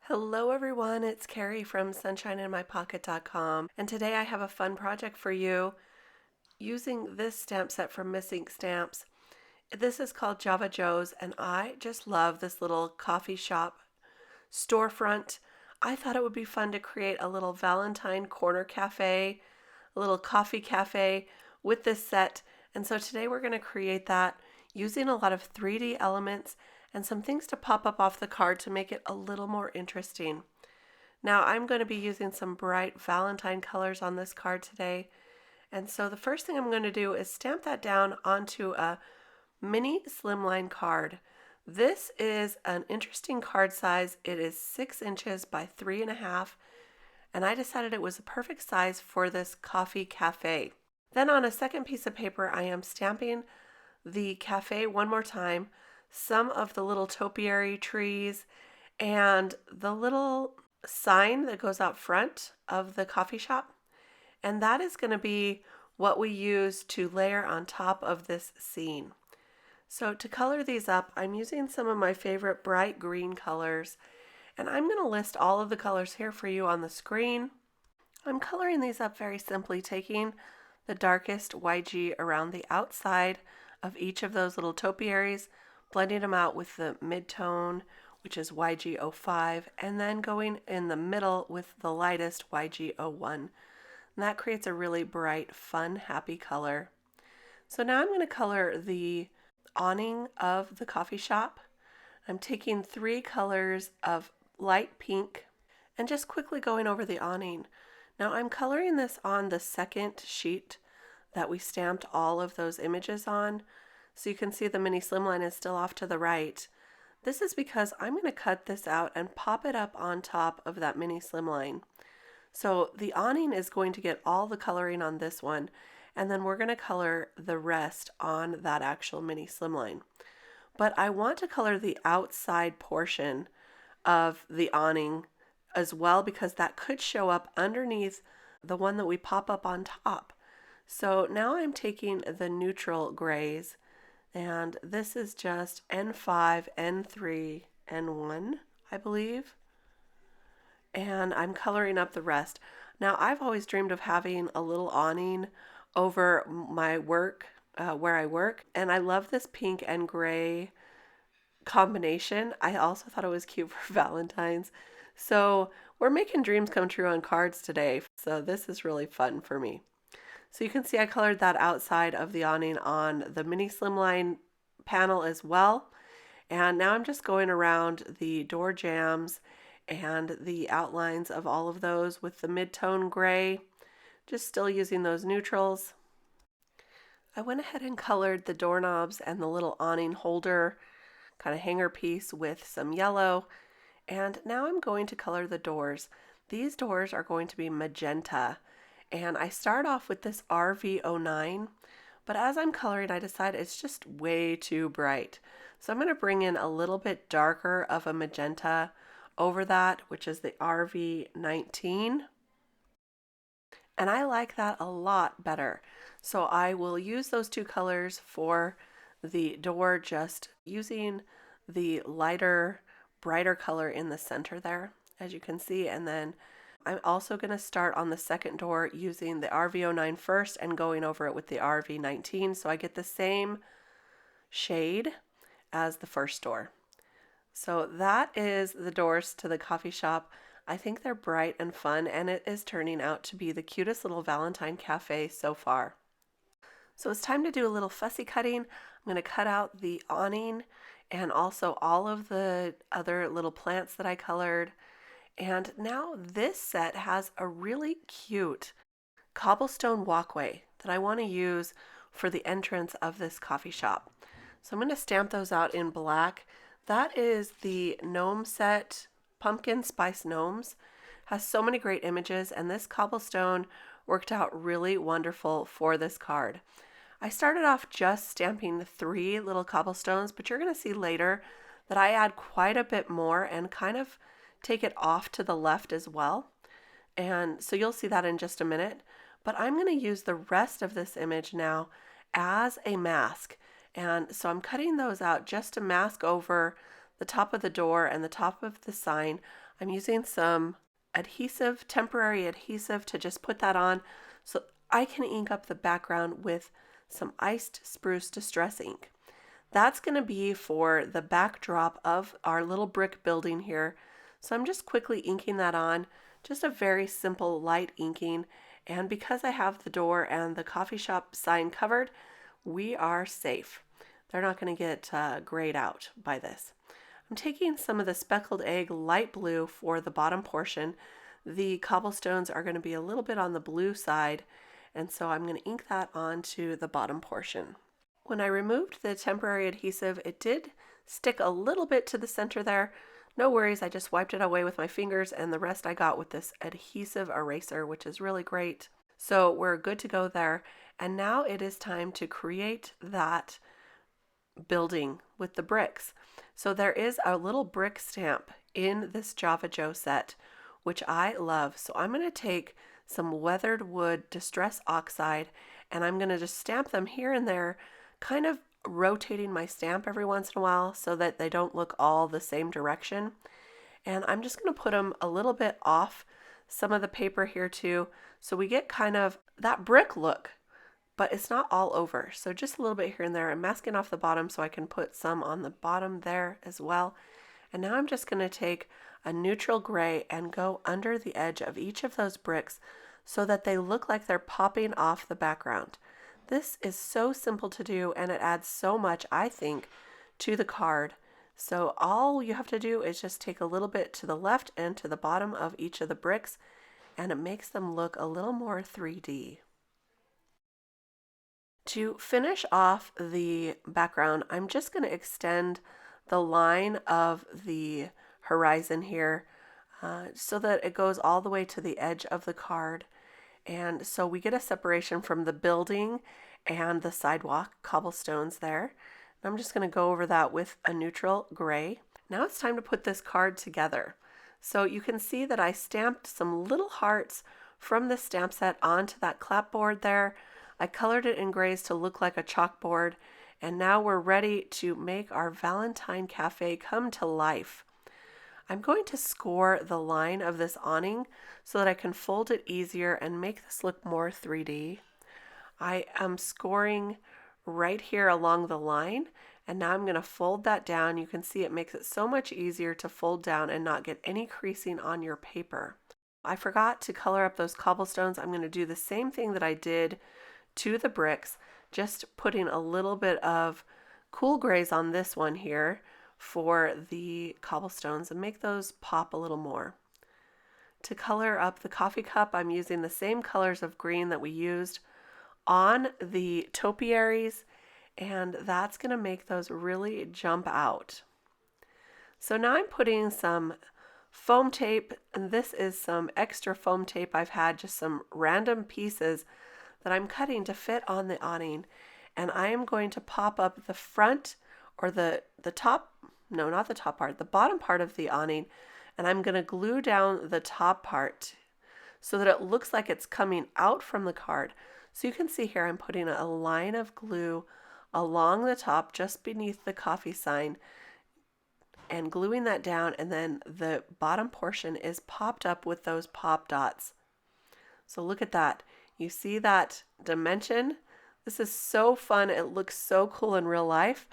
Hello everyone, it's Kari from sunshineinmypocket.com, and today I have a fun project for you using this stamp set from Miss Ink Stamps. This is called Java Joe's, and I just love this little coffee shop storefront. I thought it would be fun to create a little Valentine corner cafe, a little coffee cafe with this set, and so today we're going to create that using a lot of 3D elements and some things to pop up off the card to make it a little more interesting. Now I'm going to be using some bright Valentine colors on this card today, and so the first thing I'm going to do is stamp that down onto a mini slimline card. This is an interesting card size. It is 6 inches by 3.5, and I decided it was a perfect size for this coffee cafe. Then on a second piece of paper, I am stamping the cafe one more time, some of the little topiary trees, and the little sign that goes out front of the coffee shop. And that is going to be what we use to layer on top of this scene. So to color these up, I'm using some of my favorite bright green colors, and I'm going to list all of the colors here for you on the screen. I'm coloring these up very simply, taking the darkest YG around the outside of each of those little topiaries, blending them out with the mid-tone, which is YG05, and then going in the middle with the lightest YG01. And that creates a really bright, fun, happy color. So now I'm going to color the awning of the coffee shop. I'm taking 3 colors of light pink and just quickly going over the awning. Now I'm coloring this on the second sheet that we stamped all of those images on. So you can see the mini slimline is still off to the right. This is because I'm going to cut this out and pop it up on top of that mini slimline. So the awning is going to get all the coloring on this one, and then we're going to color the rest on that actual mini slimline. But I want to color the outside portion of the awning as well, because that could show up underneath the one that we pop up on top. So now I'm taking the neutral grays, and this is just N5, N3, N1, I believe. And I'm coloring up the rest. Now I've always dreamed of having a little awning over my work, where I work, and I love this pink and gray combination. I also thought it was cute for Valentine's. So we're making dreams come true on cards today. So this is really fun for me. So you can see I colored that outside of the awning on the mini slimline panel as well. And now I'm just going around the door jambs and the outlines of all of those with the mid-tone gray, just still using those neutrals. I went ahead and colored the doorknobs and the little awning holder kind of hanger piece with some yellow. And now I'm going to color the doors. These doors are going to be magenta. And I start off with this RV09, but as I'm coloring, I decide it's just way too bright. So I'm going to bring in a little bit darker of a magenta over that, which is the RV19. And I like that a lot better. So I will use those 2 colors for the door, just using the lighter, brighter color in the center there, as you can see, and then I'm also going to start on the second door using the RV09 first and going over it with the RV19, so I get the same shade as the first door. So that is the doors to the coffee shop. I think they're bright and fun, and it is turning out to be the cutest little Valentine cafe so far. So it's time to do a little fussy cutting. I'm going to cut out the awning and also all of the other little plants that I colored. And now this set has a really cute cobblestone walkway that I want to use for the entrance of this coffee shop. So I'm going to stamp those out in black. That is the gnome set, Pumpkin Spice Gnomes. Has so many great images, and this cobblestone worked out really wonderful for this card. I started off just stamping 3 little cobblestones, but you're going to see later that I add quite a bit more and kind of take it off to the left as well. And so you'll see that in just a minute. But I'm going to use the rest of this image now as a mask. And so I'm cutting those out just to mask over the top of the door and the top of the sign. I'm using some adhesive, temporary adhesive, to just put that on so I can ink up the background with some iced spruce distress ink. That's going to be for the backdrop of our little brick building here. So I'm just quickly inking that on, just a very simple light inking. And because I have the door and the coffee shop sign covered, we are safe. They're not going to get grayed out by this. I'm taking some of the speckled egg light blue for the bottom portion. The cobblestones are going to be a little bit on the blue side, and so I'm going to ink that onto the bottom portion. When I removed the temporary adhesive, it did stick a little bit to the center there. No worries, I just wiped it away with my fingers, and the rest I got with this adhesive eraser, which is really great. So we're good to go there. And now it is time to create that building with the bricks. So there is a little brick stamp in this Java Joe set, which I love. So I'm going to take some weathered wood distress oxide, and I'm going to just stamp them here and there, kind of rotating my stamp every once in a while so that they don't look all the same direction. And I'm just going to put them a little bit off some of the paper here too, so we get kind of that brick look, but it's not all over. So just a little bit here and there. I'm masking off the bottom so I can put some on the bottom there as well. And now I'm just going to take a neutral gray and go under the edge of each of those bricks so that they look like they're popping off the background. This is so simple to do, and it adds so much, I think, to the card. So all you have to do is just take a little bit to the left and to the bottom of each of the bricks, and it makes them look a little more 3D. To finish off the background, I'm just going to extend the line of the horizon here so that it goes all the way to the edge of the card. And so we get a separation from the building and the sidewalk cobblestones there. And I'm just going to go over that with a neutral gray. Now it's time to put this card together. So you can see that I stamped some little hearts from the stamp set onto that clapboard there. I colored it in grays to look like a chalkboard, and now we're ready to make our Valentine Cafe come to life. I'm going to score the line of this awning so that I can fold it easier and make this look more 3D. I am scoring right here along the line, and now I'm going to fold that down. You can see it makes it so much easier to fold down and not get any creasing on your paper. I forgot to color up those cobblestones. I'm going to do the same thing that I did to the bricks, just putting a little bit of cool grays on this one here for the cobblestones and make those pop a little more. To color up the coffee cup, I'm using the same colors of green that we used on the topiaries, and that's going to make those really jump out. So now I'm putting some foam tape, and this is some extra foam tape I've had, just some random pieces that I'm cutting to fit on the awning, and I am going to pop up the front or the top, no, not the top part, the bottom part of the awning, and I'm going to glue down the top part so that it looks like it's coming out from the card. So you can see here I'm putting a line of glue along the top just beneath the coffee sign and gluing that down, and then the bottom portion is popped up with those pop dots. So look at that. You see that dimension? This is so fun. It looks so cool in real life.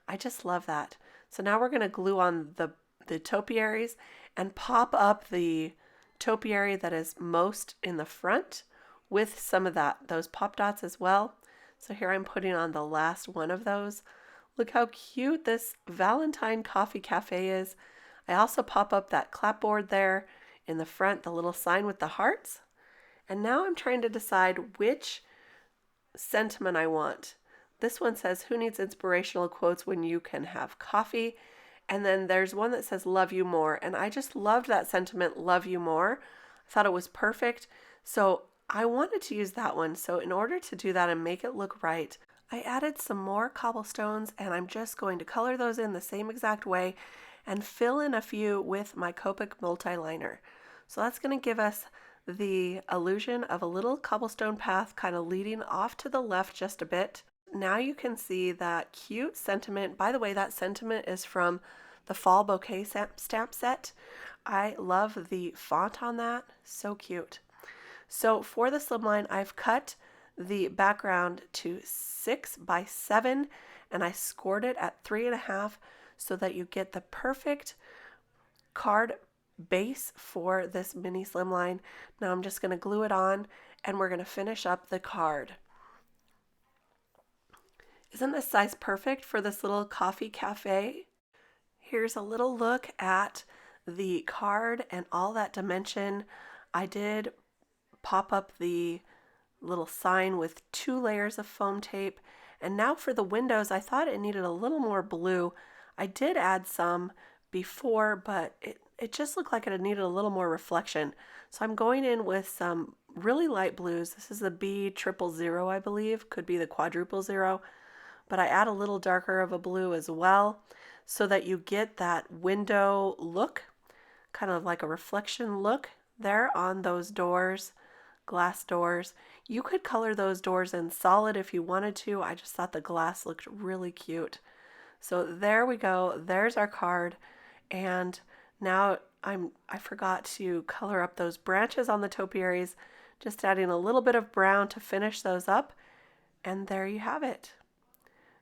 I just love that. So now we're going to glue on the topiaries and pop up the topiary that is most in the front with some of those pop dots as well. So here I'm putting on the last one of those. Look how cute this Valentine Coffee Cafe is. I also pop up that clapboard there in the front, the little sign with the hearts. And now I'm trying to decide which sentiment I want. This one says, "Who needs inspirational quotes when you can have coffee?" And then there's one that says, "Love you more." And I just loved that sentiment, "Love you more." I thought it was perfect. So I wanted to use that one. So in order to do that and make it look right, I added some more cobblestones, and I'm just going to color those in the same exact way and fill in a few with my Copic multi-liner. So that's going to give us the illusion of a little cobblestone path kind of leading off to the left just a bit. Now you can see that cute sentiment. By the way, that sentiment is from the Fall Bouquet stamp set. I love the font on that. So cute. So for the slimline, I've cut the background to 6 by 7 and I scored it at 3.5 so that you get the perfect card base for this mini slimline. Now I'm just going to glue it on and we're going to finish up the card. Isn't this size perfect for this little coffee cafe? Here's a little look at the card and all that dimension. I did pop up the little sign with 2 layers of foam tape. And now for the windows, I thought it needed a little more blue. I did add some before, but it just looked like it needed a little more reflection. So I'm going in with some really light blues. This is the B000, I believe, could be the quadruple 0, but I add a little darker of a blue as well so that you get that window look, kind of like a reflection look there on those doors, glass doors. You could color those doors in solid if you wanted to. I just thought the glass looked really cute. So there we go. There's our card. And now I forgot to color up those branches on the topiaries, just adding a little bit of brown to finish those up. And there you have it.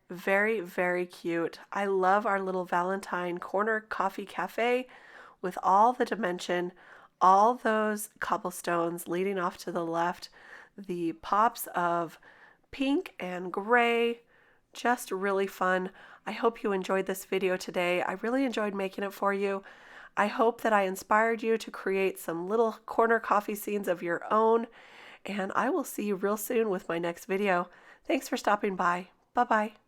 Very, very cute. I love our little Valentine corner coffee cafe with all the dimension, all those cobblestones leading off to the left, the pops of pink and gray, just really fun. I hope you enjoyed this video today. I really enjoyed making it for you. I hope that I inspired you to create some little corner coffee scenes of your own, and I will see you real soon with my next video. Thanks for stopping by. Bye-bye.